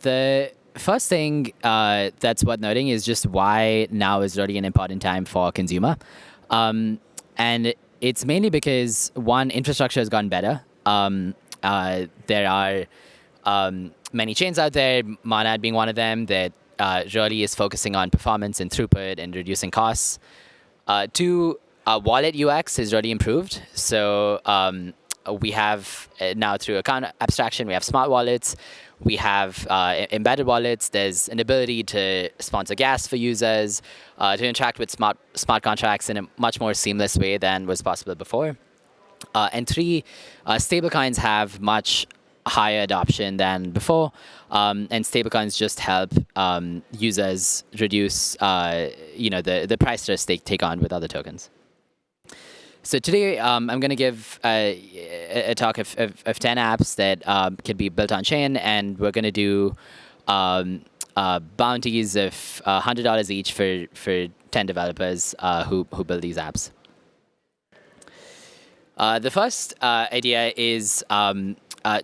The first thing that's worth noting is just why now is really an important time for consumer. And it's mainly because, one, infrastructure has gotten better. There are many chains out there, Monad being one of them, that really is focusing on performance and throughput and reducing costs. Two, wallet UX has really improved. So we have now, through account abstraction, we have smart wallets. We have embedded wallets. There's an ability to sponsor gas for users, to interact with smart contracts in a much more seamless way than was possible before. And three, stablecoins have much higher adoption than before, and stablecoins just help users reduce, the price risk they take on with other tokens. So today, I'm going to give a talk of 10 apps that can be built on chain, and we're going to do bounties of $100 each for 10 developers who build these apps. The first idea is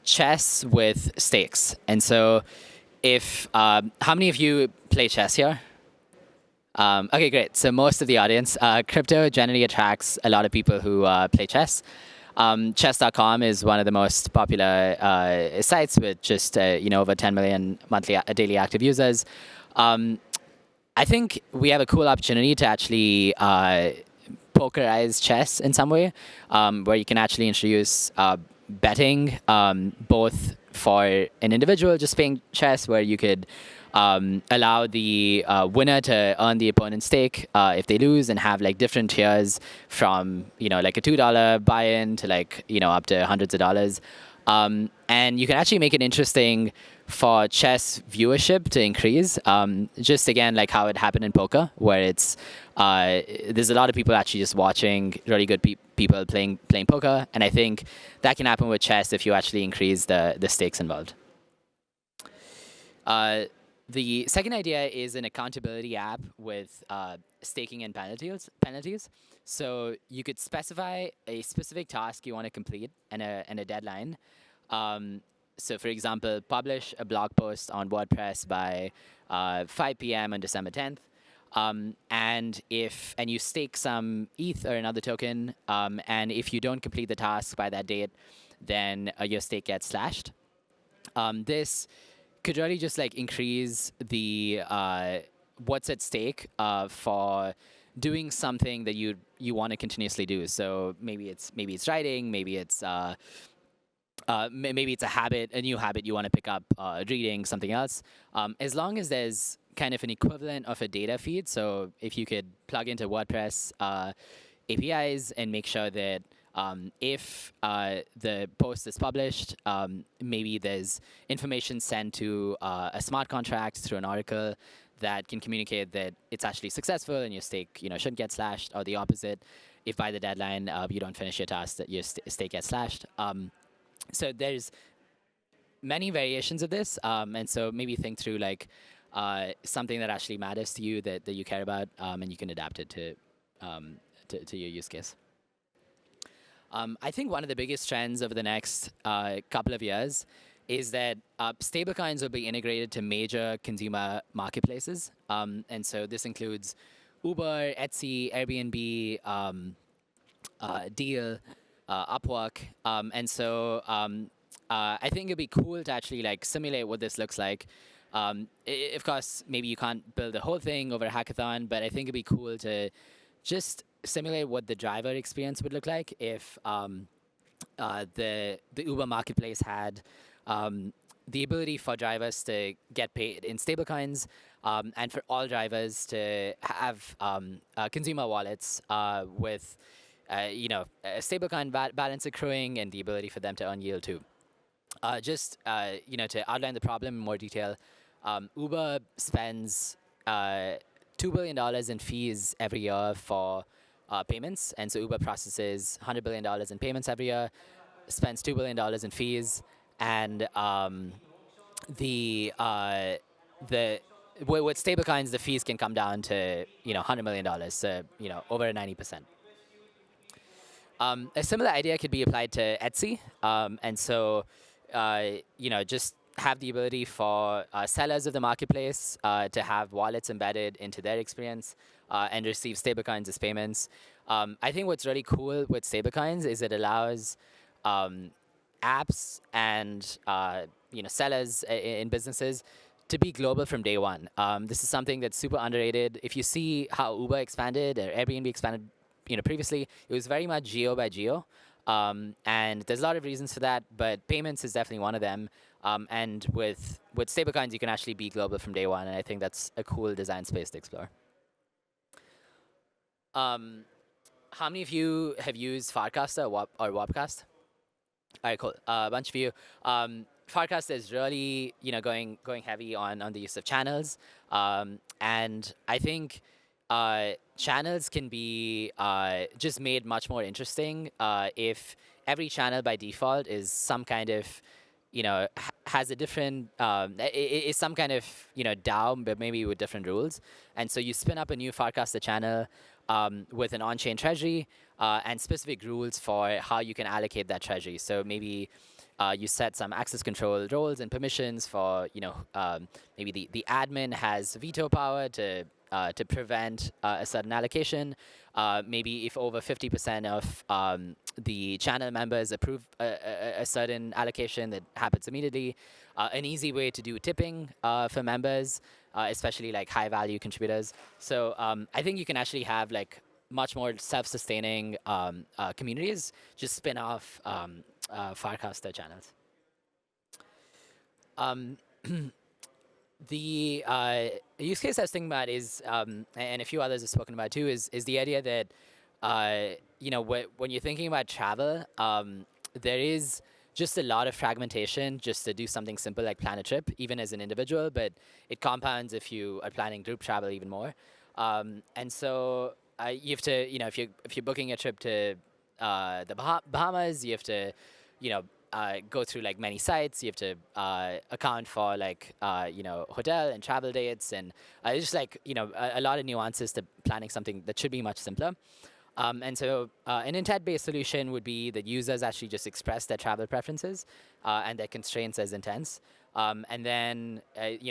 chess with stakes. And so how many of you play chess here? Okay, great. So most of the audience, crypto generally attracts a lot of people who play chess. Chess.com is one of the most popular sites with just over 10 million daily active users. I think we have a cool opportunity to actually pokerize chess in some way, where you can actually introduce betting, both for an individual just playing chess, where you could allow the winner to earn the opponent's stake if they lose, and have like different tiers from like a $2 buy-in to up to hundreds of dollars. And you can actually make it interesting for chess viewership to increase. Just again, like how it happened in poker, where it's there's a lot of people actually just watching really good people playing poker, and I think that can happen with chess if you actually increase the stakes involved. The second idea is an accountability app with staking and penalties. So you could specify a specific task you want to complete and a deadline. So for example, publish a blog post on WordPress by 5 p.m. on December 10th. And you stake some ETH or another token, and if you don't complete the task by that date, then your stake gets slashed. This could really just increase the what's at stake for doing something that you want to continuously do. So maybe it's writing, maybe it's a habit, a new habit you want to pick up, reading, something else. As long as there's kind of an equivalent of a data feed. So if you could plug into WordPress APIs and make sure that if the post is published, maybe there's information sent to a smart contract through an oracle that can communicate that it's actually successful and your stake shouldn't get slashed, or the opposite. If by the deadline you don't finish your task, that your stake gets slashed. So there's many variations of this, and so maybe think through something that actually matters to you, that you care about, and you can adapt it to your use case. I think one of the biggest trends over the next couple of years is that stablecoins will be integrated to major consumer marketplaces. And so this includes Uber, Etsy, Airbnb, Deal, Upwork. And so I think it'd be cool to actually simulate what this looks like. Of course, maybe you can't build the whole thing over a hackathon, but I think it'd be cool to just simulate what the driver experience would look like if the Uber marketplace had the ability for drivers to get paid in stablecoins, and for all drivers to have consumer wallets with a stablecoin balance accruing and the ability for them to earn yield too. To outline the problem in more detail, Uber spends $2 billion in fees every year for payments, and so Uber processes $100 billion in payments every year, spends $2 billion in fees, and with stablecoins, the fees can come down to $100 million, so over 90%. A similar idea could be applied to Etsy, and so just have the ability for sellers of the marketplace to have wallets embedded into their experience and receive stablecoins as payments. I think what's really cool with stablecoins is it allows um, apps and sellers in businesses to be global from day one. This is something that's super underrated. If you see how Uber expanded or Airbnb expanded, previously, it was very much geo by geo. And there's a lot of reasons for that, but payments is definitely one of them. And with stablecoins, you can actually be global from day one, and I think that's a cool design space to explore. How many of you have used Farcaster or Wobcast? All right, cool. A bunch of you. Farcast is really, going heavy on the use of channels, and I think channels can be just made much more interesting if every channel by default is some kind of, has a different, is some kind of, DAO, but maybe with different rules. And so you spin up a new Farcaster channel with an on-chain treasury and specific rules for how you can allocate that treasury. So maybe you set some access control roles and permissions for, maybe the admin has veto power to prevent a certain allocation. Maybe if over 50% of the channel members approve a certain allocation that happens immediately. An easy way to do tipping for members, especially like high value contributors. So I think you can actually have like much more self-sustaining communities just spin off Farcaster channels. The use case I was thinking about is, and a few others have spoken about too, is the idea that when you're thinking about travel, there is just a lot of fragmentation just to do something simple like plan a trip, even as an individual, but it compounds if you are planning group travel even more. And so you have to, if you're booking a trip to the Bahamas, you have to, go through like many sites. You have to account for like hotel and travel dates, and it's just like a lot of nuances to planning something that should be much simpler. And so an intent-based solution would be that users actually just express their travel preferences and their constraints as intents. And then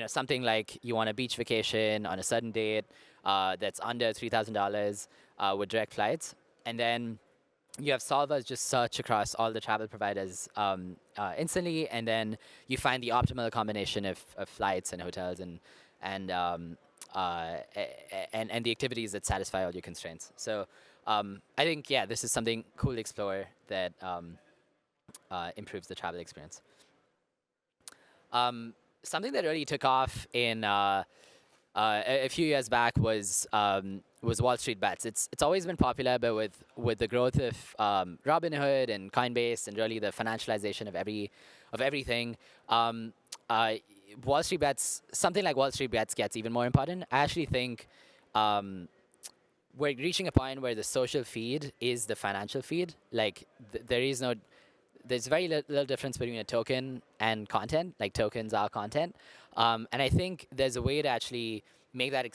something like you want a beach vacation on a sudden date that's under $3,000 with direct flights, and then you have solvers just search across all the travel providers instantly, and then you find the optimal combination of flights and hotels and the activities that satisfy all your constraints. So I think this is something cool to explore that improves the travel experience. Something that really took off in a few years back was Wall Street Bets. It's always been popular, but with the growth of Robinhood and Coinbase and really the financialization of everything, Wall Street Bets, something like Wall Street Bets gets even more important. I actually think we're reaching a point where the social feed is the financial feed. Like there's very little difference between a token and content. Like tokens are content, and I think there's a way to actually make that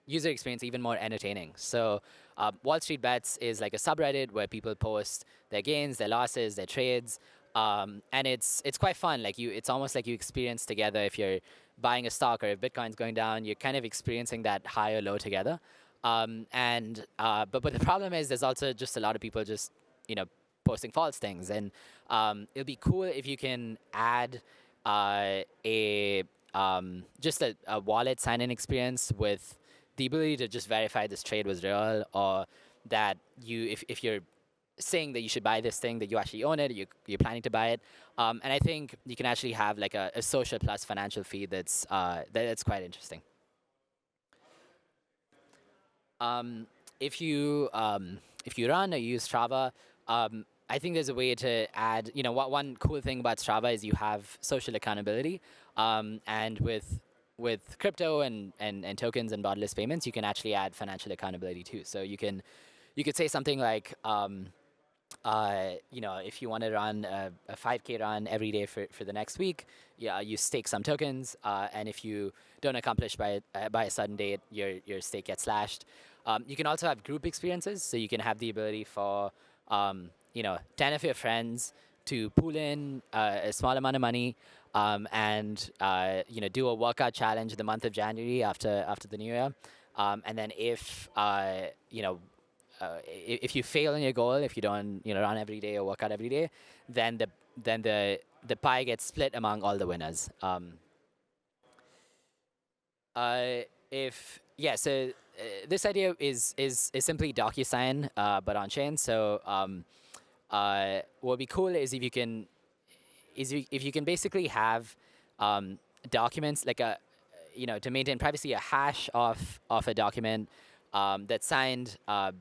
user experience even more entertaining. So Wall Street Bets is like a subreddit where people post their gains, their losses, their trades, and it's quite fun. Like it's almost like you experience together. If you're buying a stock or if Bitcoin's going down, you're kind of experiencing that high or low together. But the problem is there's also just a lot of people just posting false things, and it'll be cool if you can add just a wallet sign-in experience with the ability to just verify this trade was real, or that if you're saying that you should buy this thing, that you actually own it, you're planning to buy it. And I think you can actually have like a social plus financial feed that's quite interesting. If you run or use Strava, I think there's a way to add, one cool thing about Strava is you have social accountability. And with crypto and tokens and borderless payments, you can actually add financial accountability too. So you could say something like, if you want to run a 5K run every day for the next week, you stake some tokens, and if you don't accomplish by a certain date, your stake gets slashed. You can also have group experiences, so you can have the ability for 10 of your friends to pool in a small amount of money and do a workout challenge in the month of January after the new year, and then if you fail in your goal, if you don't run every day or work out every day, then the pie gets split among all the winners. If yeah, so this idea is simply DocuSign, but on chain. So what would be cool is if you can basically have documents like to maintain privacy, a hash of a document that's signed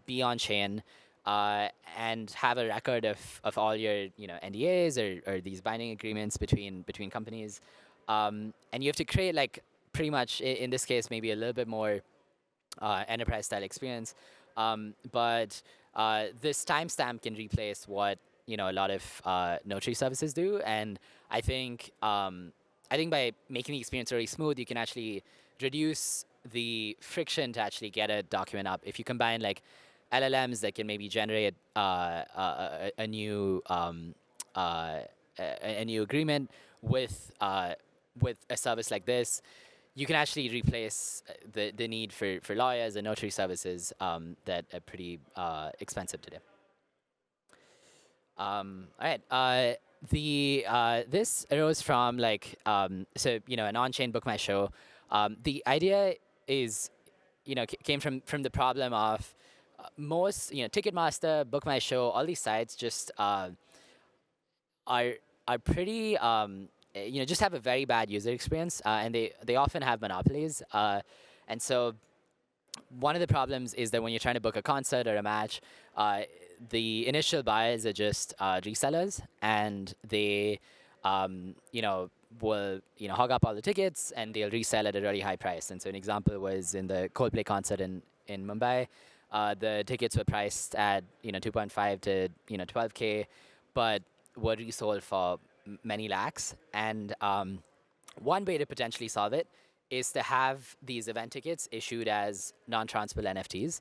be on chain, and have a record of all your NDAs or these binding agreements between companies, and you have to create like pretty much in this case maybe a little bit more enterprise style experience. But this timestamp can replace what a lot of notary services do, and I think by making the experience really smooth, you can actually reduce the friction to actually get a document up. If you combine like LLMs that can maybe generate a new a new agreement with a service like this, you can actually replace the need for lawyers and notary services that are pretty expensive today. All right. This arose from like an on-chain book my show. The idea is came from the problem of most Ticketmaster, Book My Show, all these sites just are pretty just have a very bad user experience, and they often have monopolies, and so one of the problems is that when you're trying to book a concert or a match, the initial buyers are just resellers, and they will hog up all the tickets and they'll resell at a really high price. And so an example was in the Coldplay concert in Mumbai. The tickets were priced at 2.5 to 12K, but were resold for many lakhs. And one way to potentially solve it is to have these event tickets issued as non-transferable NFTs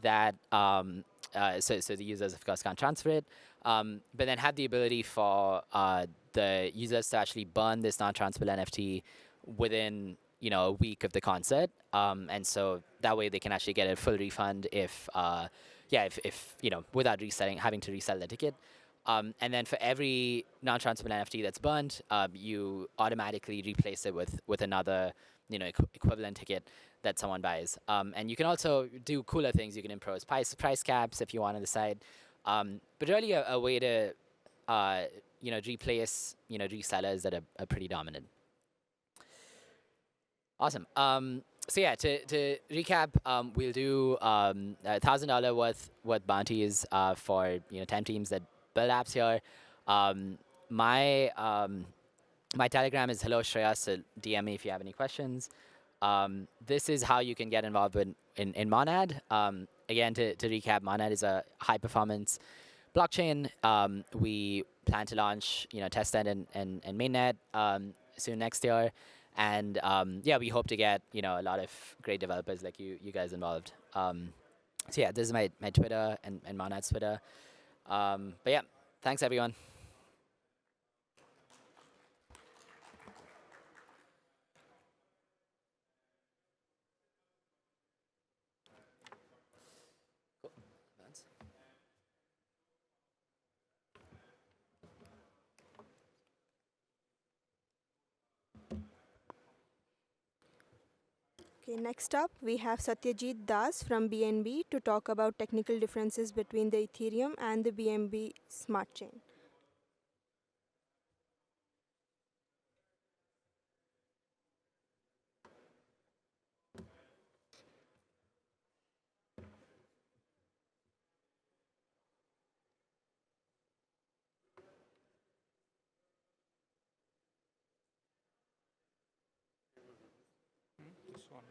that so the users of course can't transfer it, but then have the ability for the users to actually burn this non-transferable NFT within a week of the concert, and so that way they can actually get a full refund if without having to resell the ticket. And then for every non-transferable NFT that's burned, you automatically replace it with another equivalent ticket that someone buys. And you can also do cooler things. You can impose price caps if you want on the side. But really a way to replace resellers that are pretty dominant. Awesome. So yeah, to recap, we'll do $1,000 worth bounties for 10 teams that build apps here. My Telegram is hello Shreya, so DM me if you have any questions. This is how you can get involved in Monad. Again, to recap, Monad is a high performance blockchain. We plan to launch testnet and mainnet soon next year. And we hope to get a lot of great developers like you guys involved. So yeah, this is my Twitter and Monad's Twitter. But yeah, thanks everyone. Okay, next up we have Satyajit Das from BNB to talk about technical differences between the Ethereum and the BNB smart chain. This one.